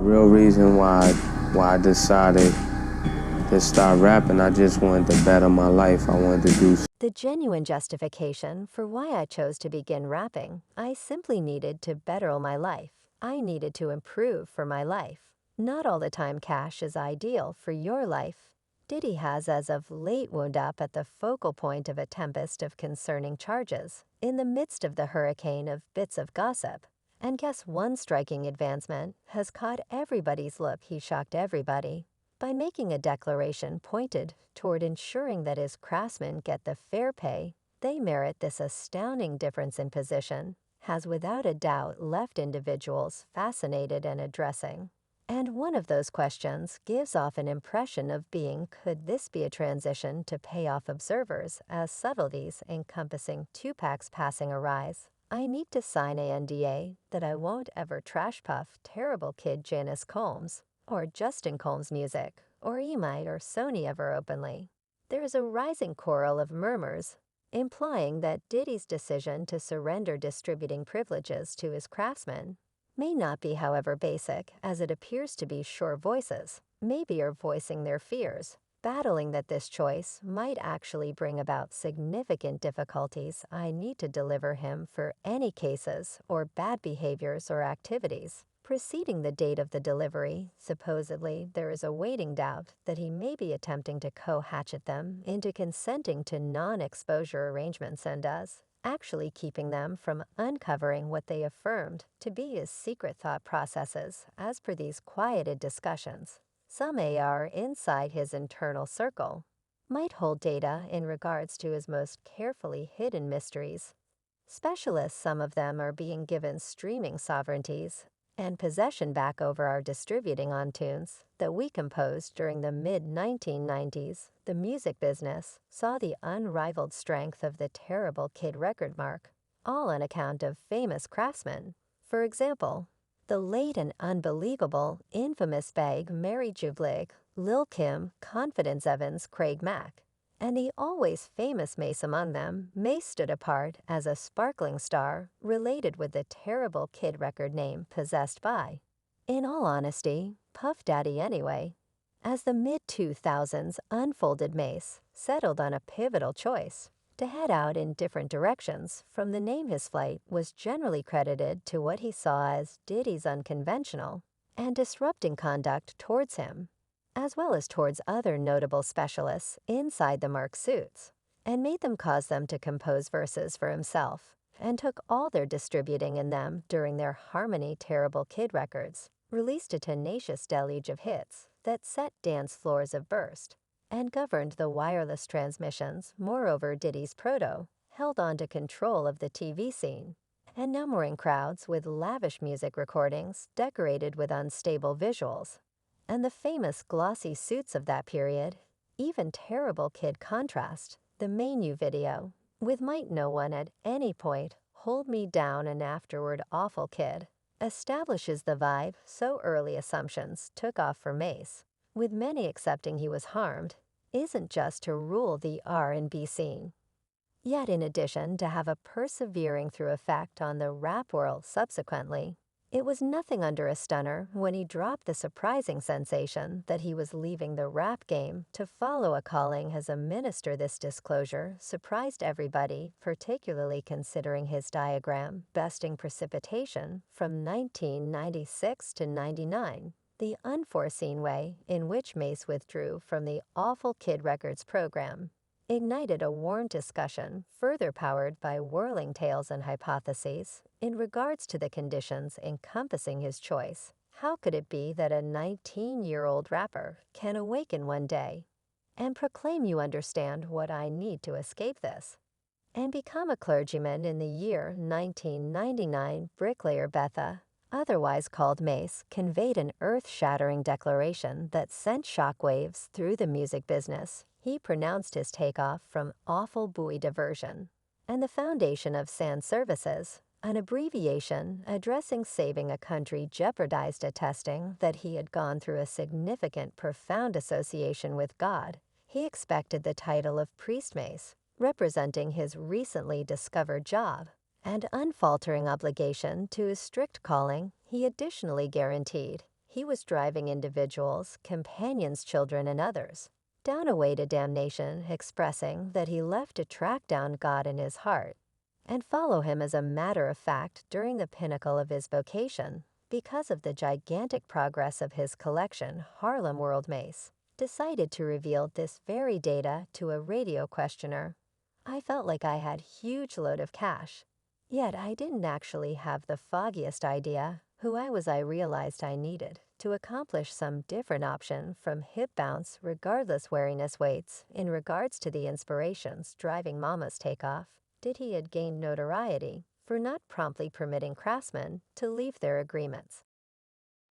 real reason why I decided to start rapping, I just wanted to better my life. I wanted to do. The genuine justification for why I chose to begin rapping, I simply needed to better my life. I needed to improve for my life. Not all the time cash is ideal for your life. Diddy has as of late wound up at the focal point of a tempest of concerning charges, in the midst of the hurricane of bits of gossip. And guess one striking advancement has caught everybody's look. He shocked everybody by making a declaration pointed toward ensuring that his craftsmen get the fair pay they merit. This astounding difference in position has without a doubt left individuals fascinated and addressing. And one of those questions gives off an impression of being, could this be a transition to pay off observers as subtleties encompassing 2Pac's passing arise? I need to sign a NDA that I won't ever trash puff terrible kid Janice Combs, or Justin Combs' music, or EMI or Sony ever openly. There is a rising choral of murmurs, implying that Diddy's decision to surrender distributing privileges to his craftsmen may not be, however basic as it appears to be. Sure voices maybe are voicing their fears, battling that this choice might actually bring about significant difficulties. I need to deliver him for any cases or bad behaviors or activities preceding the date of the delivery. Supposedly, there is a waiting doubt that he may be attempting to co-hatchet them into consenting to non-exposure arrangements and actually keeping them from uncovering what they affirmed to be his secret thought processes. As per these quieted discussions, some AR inside his internal circle might hold data in regards to his most carefully hidden mysteries. Specialists, some of them, are being given streaming sovereignties and possession back over our distributing on tunes that we composed during the mid-1990s. The music business saw the unrivaled strength of the terrible kid record mark, all on account of famous craftsmen. For example, the late and unbelievable, infamous Bag, Mary J. Blige, Lil Kim, Confidence Evans, Craig Mack, and the always famous MaSe among them. MaSe stood apart as a sparkling star related with the terrible kid record name possessed by, in all honesty, Puff Daddy anyway. As the mid-2000s unfolded, MaSe settled on a pivotal choice to head out in different directions. From the name, his flight was generally credited to what he saw as Diddy's unconventional and disrupting conduct towards him, as well as towards other notable specialists inside the Mark suits, and made them cause them to compose verses for himself, and took all their distributing in them during their Harmony Terrible Kid records, released a tenacious deluge of hits that set dance floors abreast and governed the wireless transmissions. Moreover, Diddy's proto held on to control of the TV scene, and numbering crowds with lavish music recordings decorated with unstable visuals, and the famous glossy suits of that period. Even Terrible Kid contrast the menu video with Might No One at Any Point, Hold Me Down, and afterward Awful Kid establishes the vibe. So early assumptions took off for MaSe, with many accepting he was harmed, isn't just to rule the R&B scene, yet in addition to have a persevering through effect on the rap world subsequently. It was nothing under a stunner when he dropped the surprising sensation that he was leaving the rap game to follow a calling as a minister. This disclosure surprised everybody, particularly considering his diagram besting precipitation from 1996 to 99. The unforeseen way in which MaSe withdrew from the Awful Kid Records program ignited a warm discussion, further powered by whirling tales and hypotheses in regards to the conditions encompassing his choice. How could it be that a 19-year-old rapper can awaken one day and proclaim, "You understand what I need to escape this," and become a clergyman in the year 1999? Bricklayer Betha, otherwise called MaSe, conveyed an earth-shattering declaration that sent shockwaves through the music business. He pronounced his takeoff from awful buoy diversion and the foundation of SAN services, an abbreviation addressing saving a country, jeopardized, attesting that he had gone through a significant, profound association with God. He expected the title of priest MaSe, representing his recently discovered job and unfaltering obligation to his strict calling. He additionally guaranteed He was driving individuals, companions, children, and others down a way to damnation, expressing that he left to track down God in his heart and follow him as a matter of fact during the pinnacle of his vocation. Because of the gigantic progress of his collection, Harlem World MaSe decided to reveal this very data to a radio questioner. I felt like I had huge load of cash, yet I didn't actually have the foggiest idea who I realized I needed to accomplish some different option from hip bounce regardless wariness weights in regards to the inspirations driving Mama's takeoff. Diddy had gained notoriety for not promptly permitting craftsmen to leave their agreements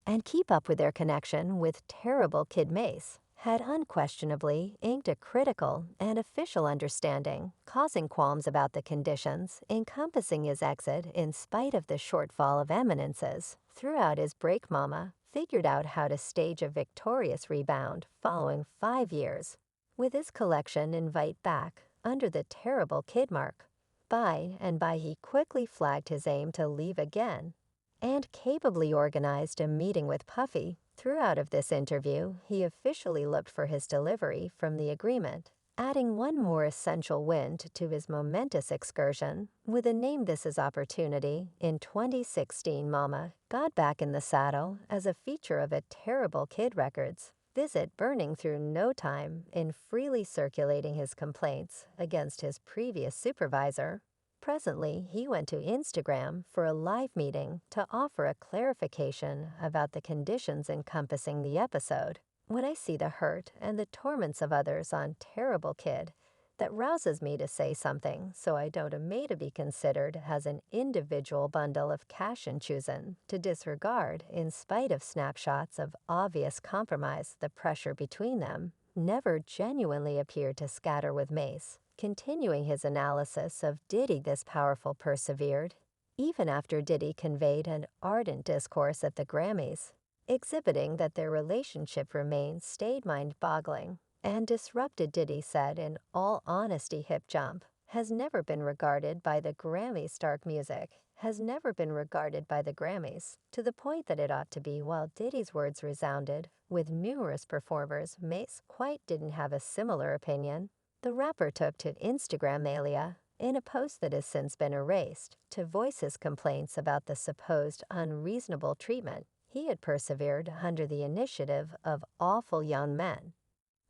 and keep up with their connection with terrible Kid MaSe, had unquestionably inked a critical and official understanding, causing qualms about the conditions encompassing his exit in spite of the shortfall of eminences. Throughout his break, Mama figured out how to stage a victorious rebound following 5 years, with his collection invite back under the terrible Kid mark. By and by he quickly flagged his aim to leave again and capably organized a meeting with Puffy. Throughout of this interview, he officially looked for his delivery from the agreement, adding one more essential wind to his momentous excursion with a name this is opportunity. In 2016, Mama got back in the saddle as a feature of a terrible Kid Records visit, burning through no time in freely circulating his complaints against his previous supervisor. Presently, he went to Instagram for a live meeting to offer a clarification about the conditions encompassing the episode. When I see the hurt and the torments of others on Terrible Kid, that rouses me to say something, so I don't may to be considered as an individual bundle of cash and choosin' to disregard in spite of snapshots of obvious compromise. The pressure between them never genuinely appeared to scatter with MaSe. Continuing his analysis of Diddy, this powerful persevered, even after Diddy conveyed an ardent discourse at the Grammys, exhibiting that their relationship remained stayed mind-boggling and disrupted. Diddy said, in all honesty, Hip Jump has never been regarded by the Grammys. Stark music has never been regarded by the Grammys to the point that it ought to be. While Diddy's words resounded with numerous performers, MaSe quite didn't have a similar opinion. The rapper took to Instagram Alia in a post that has since been erased to voice his complaints about the supposed unreasonable treatment he had persevered under the initiative of awful young men.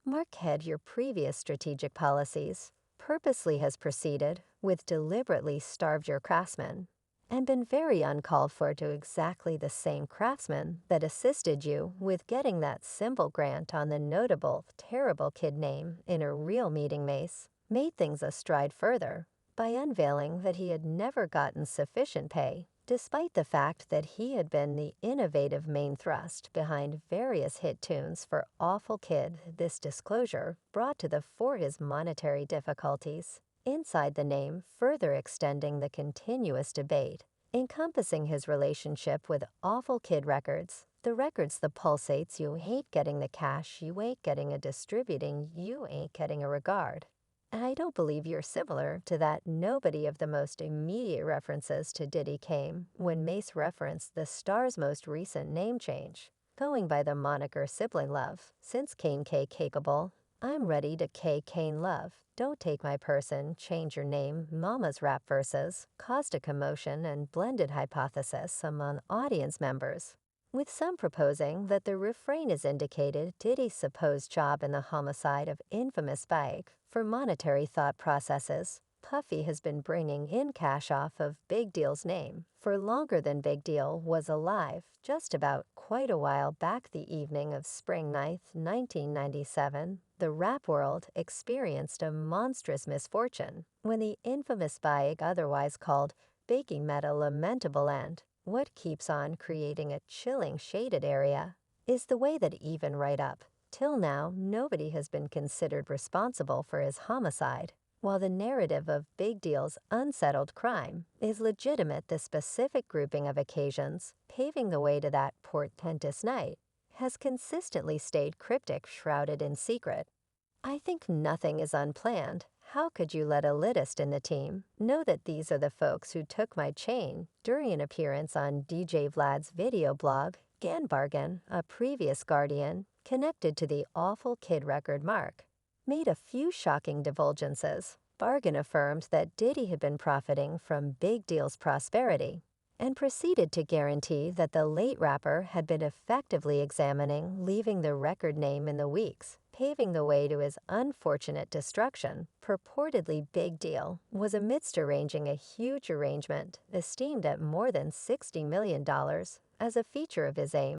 Markhead, your previous strategic policies purposely has proceeded with deliberately starved your craftsmen and been very uncalled for to exactly the same craftsmen that assisted you with getting that symbol grant on the notable Terrible Kid name in a real meeting. MaSe made things a stride further by unveiling that he had never gotten sufficient pay, despite the fact that he had been the innovative main thrust behind various hit tunes for Awful Kid. This disclosure brought to the fore his monetary difficulties inside the name, further extending the continuous debate encompassing his relationship with Awful Kid Records. The records that pulsates, you ain't getting the cash, you ain't getting a distributing, you ain't getting a regard. I don't believe you're similar to that. Nobody of the most immediate references to Diddy came when MaSe referenced the star's most recent name change, going by the moniker Sibling Love. Since Kane K capable, I'm ready to K Kane Love. Don't take my person, change your name. Mama's rap verses caused a commotion and blended hypothesis among audience members, with some proposing that the refrain is indicated Diddy's supposed job in the homicide of infamous Bike for monetary thought processes. Puffy has been bringing in cash off of Big Deal's name for longer than Big Deal was alive, just about quite a while back. The evening of Spring 9th, 1997, the rap world experienced a monstrous misfortune when the infamous Bike, otherwise called Baking Meta, lamentable end. What keeps on creating a chilling shaded area is the way that even right up till now nobody has been considered responsible for his homicide. While the narrative of Big Deal's unsettled crime is legitimate, the specific grouping of occasions paving the way to that portentous night has consistently stayed cryptic, shrouded in secret. I think nothing is unplanned. How could you let a lidist in the team know that these are the folks who took my chain during an appearance on DJ Vlad's video blog, Bargain, a previous guardian connected to the awful kid record Mark, made a few shocking divulgences. Bargain affirmed that Diddy had been profiting from Big Deal's prosperity and proceeded to guarantee that the late rapper had been effectively examining leaving the record name in the weeks, paving the way to his unfortunate destruction. Purportedly Big Deal was amidst arranging a huge arrangement esteemed at more than $60 million as a feature of his aim.